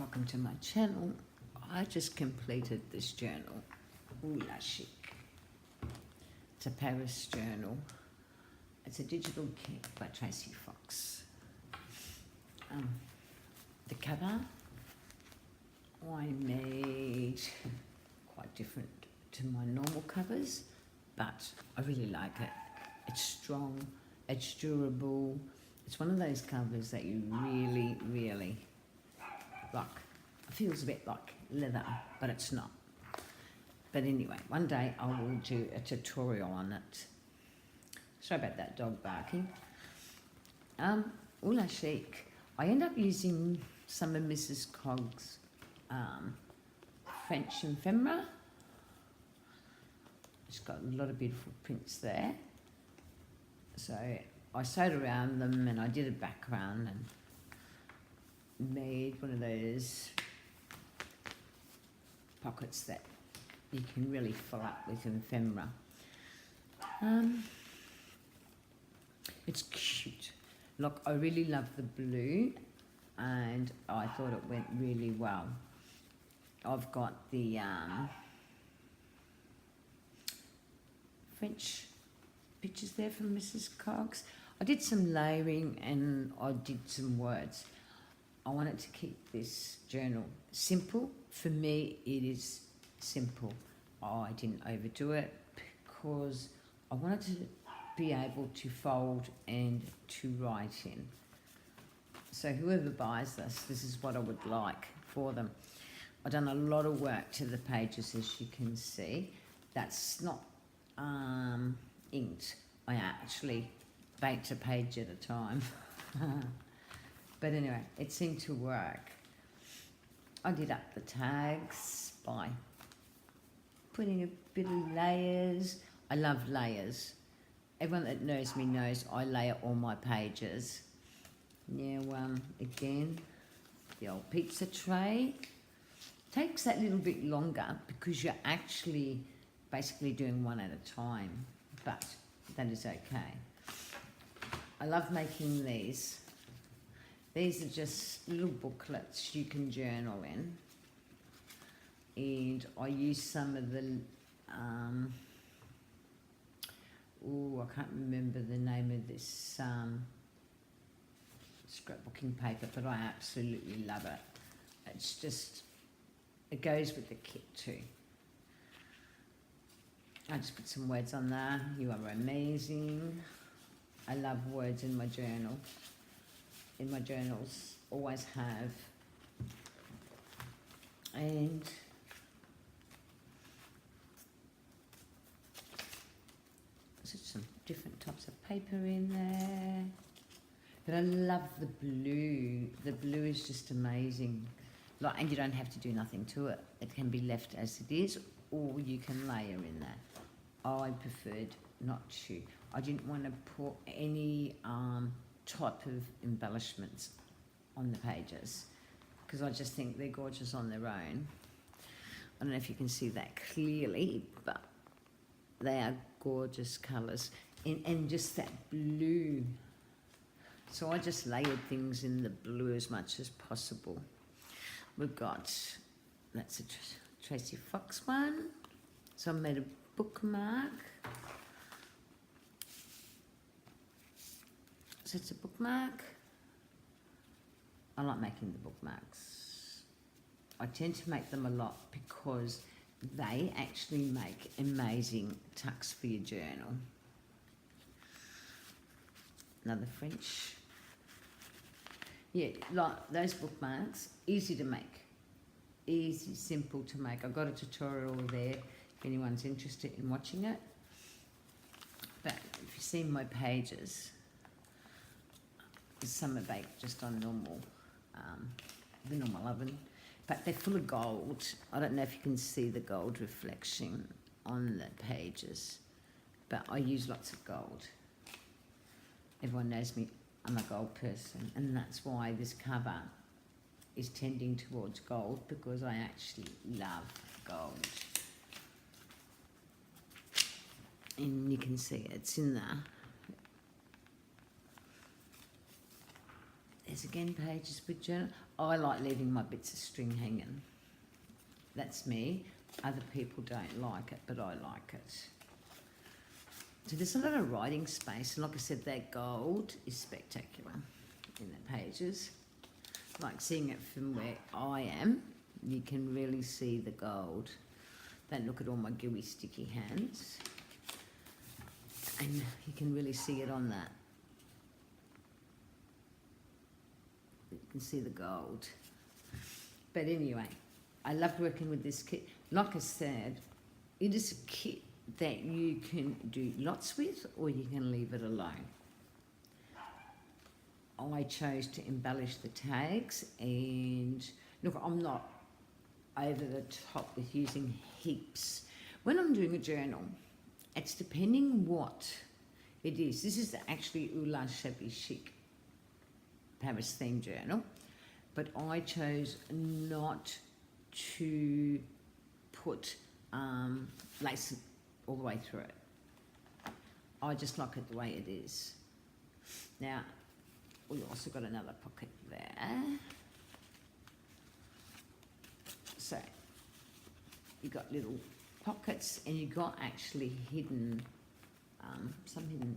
Welcome to my channel. I just completed this journal, Chic. It's a Paris journal. It's a digital kit by Tracie. The cover I made quite different to my normal covers, but I really like it. It's strong, it's durable. It's one of those covers that you really like. It feels a bit like leather, but it's not. But anyway, one day I will do a tutorial on it. Sorry about that dog barking. Chic. I end up using some of Mrs. Cogs' French ephemera. It's got a lot of beautiful prints there. So I sewed around them and I did a background and made one of those pockets that you can really fill up with ephemera. It's cute. Look, I really love the blue and I thought it went really well. I've got the French pictures there from Mrs. Cogs. I did some layering and I did some words. I wanted to keep this journal simple. For me, it is simple. I didn't overdo it because I wanted to be able to fold and to write in. So whoever buys this, this is what I would like for them. I've done a lot of work to the pages, as you can see. That's not inked. I actually baked a page at a time. But anyway, it seemed to work. I did up the tags by putting a bit of layers. I love layers. Everyone that knows me knows I layer all my pages. Now, again, the old pizza tray. Takes that little bit longer because you're actually basically doing one at a time, but that is okay. I love making these. These are just little booklets you can journal in. And I use some of the, I can't remember the name of this scrapbooking paper, but I absolutely love it. It's just, it goes with the kit too. I just put some words on there. You are amazing. I love words in my journal. In my journals, always have. And there's some different types of paper in there. But I love the blue. The blue is just amazing. Like, and you don't have to do nothing to it. It can be left as it is, or you can layer in there. I preferred not to. I didn't want to put any type of embellishments on the pages because I just think they're gorgeous on their own. I don't know if you can see that clearly, but they are gorgeous colours. And just that blue. So I just layered things in the blue as much as possible. We've got, that's a Tracie one. So I made a bookmark. So it's a bookmark. I like making the bookmarks. I tend to make them a lot because they actually make amazing tucks for your journal. Another French. Yeah, like those bookmarks, easy to make. Easy, simple to make. I've got a tutorial there if anyone's interested in watching it. But if you see my pages, some are baked just on the normal oven, but they're full of gold. I don't know if you can see the gold reflection on the pages, but I use lots of gold. Everyone knows me, I'm a gold person, and that's why this cover is tending towards gold, because I actually love gold. And you can see it's in there. There's again pages with journal. I like leaving my bits of string hanging. That's me. Other people don't like it, but I like it. So there's a lot of writing space, and like I said, that gold is spectacular in the pages. Like seeing it from where I am, you can really see the gold. Don't look at all my gooey sticky hands. And you can really see it on that. You can see the gold. But anyway, I loved working with this kit. Like I said, it is a kit that you can do lots with, or you can leave it alone. I chose to embellish the tags, and look, I'm not over the top with using heaps. When I'm doing a journal, it's depending what it is. This is actually Oula Shabby Chic Paris theme journal, but I chose not to put lace all the way through it. I just like it the way it is. Now, we also got another pocket there. So, you got little pockets, and you got actually hidden, some hidden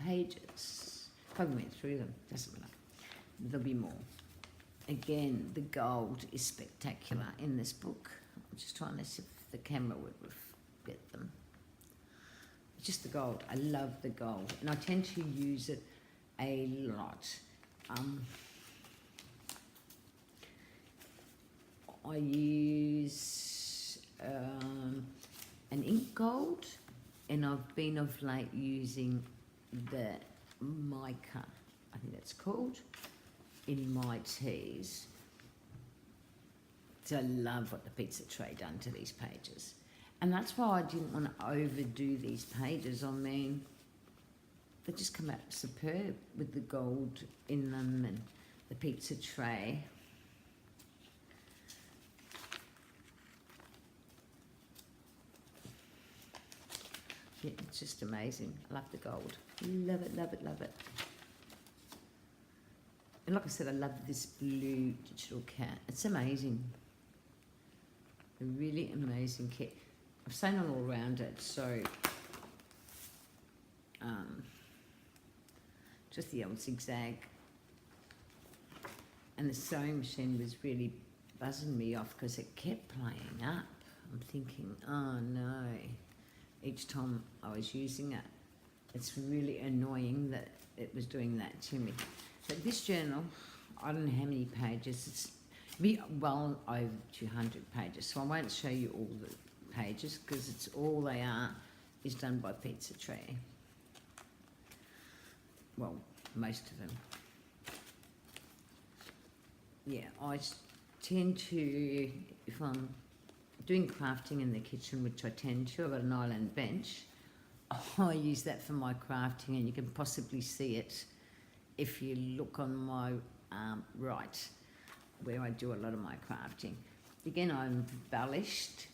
pages. I haven't went through them, doesn't matter. There'll be more. Again, the gold is spectacular in this book. I'm just trying to see if the camera would get them. It's just the gold. I love the gold, and I tend to use it a lot. I use an ink gold, and I've been of late using the mica, I think that's called, in my teas. So I love what the pizza tray done to these pages. And that's why I didn't want to overdo these pages. I mean, they just come out superb with the gold in them and the pizza tray. Yeah, it's just amazing. I love the gold. Love it, love it, love it. And like I said, I love this blue digital cat. It's amazing. A really amazing kit. I've sewn on all around it, so just the old zigzag. And the sewing machine was really buzzing me off because it kept playing up. I'm thinking, oh no. Each time I was using it, it's really annoying that it was doing that to me. So this journal, I don't know how many pages. It's well over 200 pages, so I won't show you all the pages because it's all they are is done by Pizza Tray. Well, most of them. Yeah, I tend to, if I'm doing crafting in the kitchen, which I tend to, I've got an island bench. I use that for my crafting, and you can possibly see it if you look on my right, where I do a lot of my crafting. Again, I embellished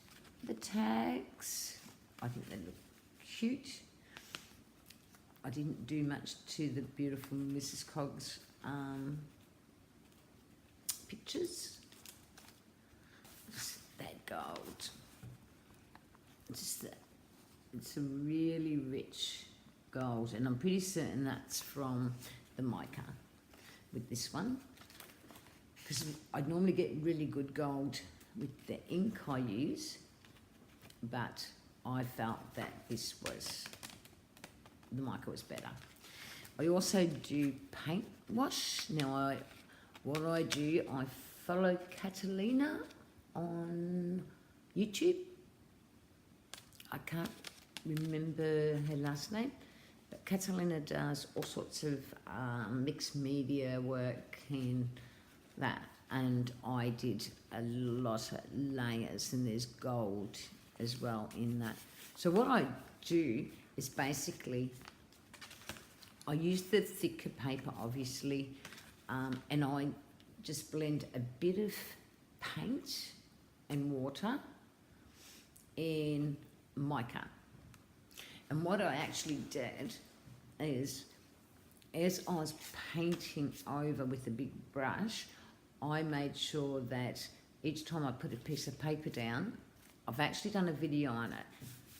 the tags. I think they look cute. I didn't do much to the beautiful Mrs. Cogs pictures. Just that gold. Just that. It's a really rich gold, and I'm pretty certain that's from the mica with this one, because I'd normally get really good gold with the ink I use, but I felt that this was, the mica was better. I also do paint wash. Now, what I do, I follow Catalina on YouTube. I can't remember her last name, but Catalina does all sorts of mixed media work in that, and I did a lot of layers, and there's gold as well in that. So what I do is basically I use the thicker paper, obviously, and I just blend a bit of paint and water in mica. And what I actually did is as I was painting over with a big brush, I made sure that each time I put a piece of paper down, I've actually done a video on it.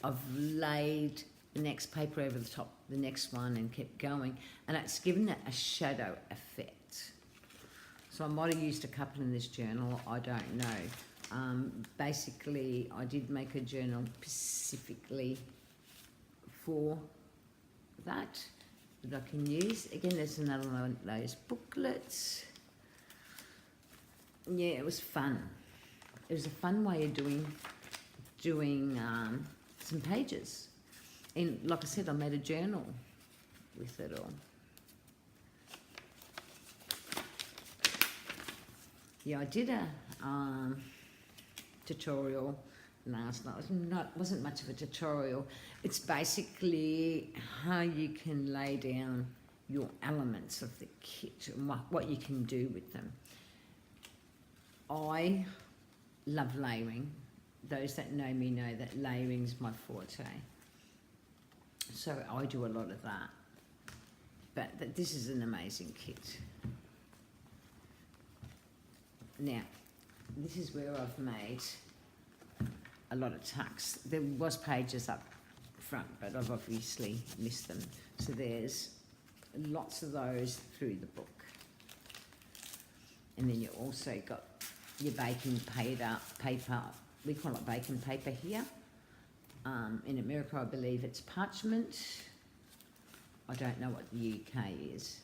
I've laid the next paper over the top, the next one, and kept going, and it's given it a shadow effect. So I might have used a couple in this journal, I don't know. Basically, I did make a journal specifically for that I can use. Again, there's another one of those booklets. Yeah, it was fun. It was a fun way of doing some pages. And like I said, I made a journal with it all. Yeah, I did a tutorial last night. It wasn't much of a tutorial. It's basically how you can lay down your elements of the kit and what you can do with them. I love layering. Those that know me know that layering is my forte. So I do a lot of that. But this is an amazing kit. Now, this is where I've made a lot of tucks. There was pages up front, but I've obviously missed them. So there's lots of those through the book. And then you also got your baking paper. We call it baking paper here. In America, I believe it's parchment. I don't know what the UK is.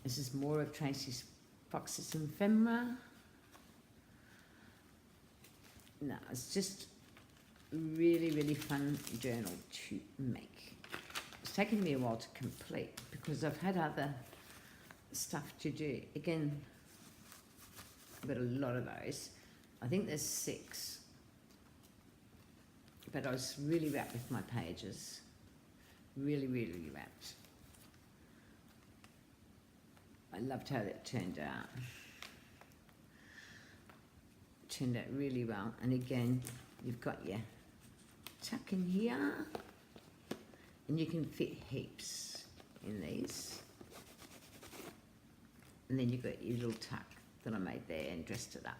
This is more of Tracie's Foxes and Ephemera. No, it's just really, really fun journal to make. It's taken me a while to complete because I've had other stuff to do. Again, I've got a lot of those. I think there's 6. But I was really wrapped with my pages. Really, really wrapped. I loved how that turned out. Turned out really well. And again, you've got your tuck in here. And you can fit heaps in these. And then you've got your little tuck that I made there and dressed it up.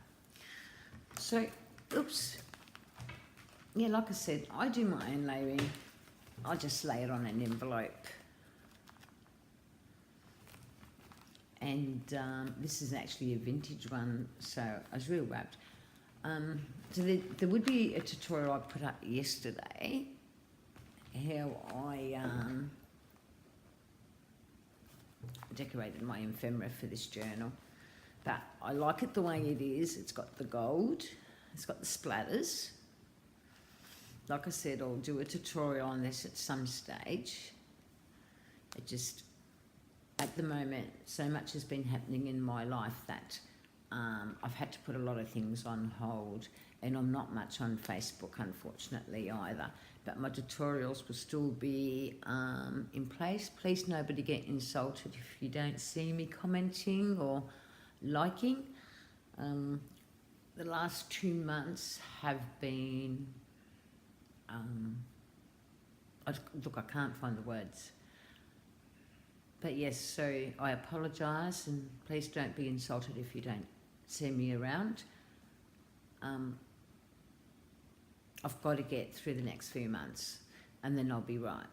So, oops. Yeah, like I said, I do my own layering. I just lay it on an envelope. And this is actually a vintage one, so I was real wrapped. So there would be a tutorial I put up yesterday, how I decorated my ephemera for this journal. But I like it the way it is. It's got the gold, it's got the splatters. Like I said, I'll do a tutorial on this at some stage. It just, at the moment, so much has been happening in my life that I've had to put a lot of things on hold, and I'm not much on Facebook, unfortunately, either. But my tutorials will still be in place. Please nobody get insulted if you don't see me commenting or liking. The last 2 months have been... look, I can't find the words. But yes, so I apologise, and please don't be insulted if you don't see me around. I've got to get through the next few months, and then I'll be right.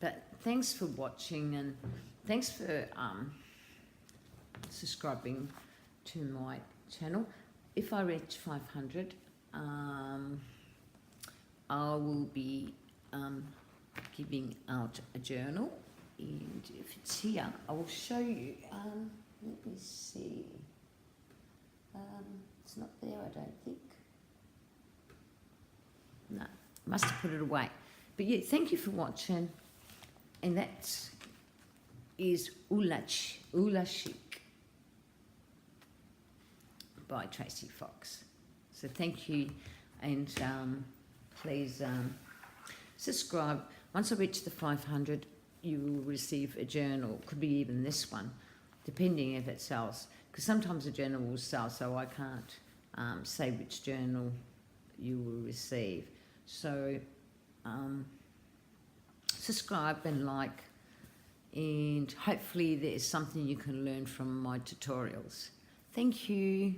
But thanks for watching, and thanks for subscribing to my channel. If I reach 500, I will be giving out a journal, and if it's here, I will show you. Let me see. It's not there, I don't think. No, must have put it away. But yeah, thank you for watching, and that is Chic by Tracie Fox. So thank you, and please subscribe. Once I reach the 500, you will receive a journal. Could be even this one, depending if it sells. Because sometimes a journal will sell, so I can't say which journal you will receive. So subscribe and like, and hopefully there's something you can learn from my tutorials. Thank you.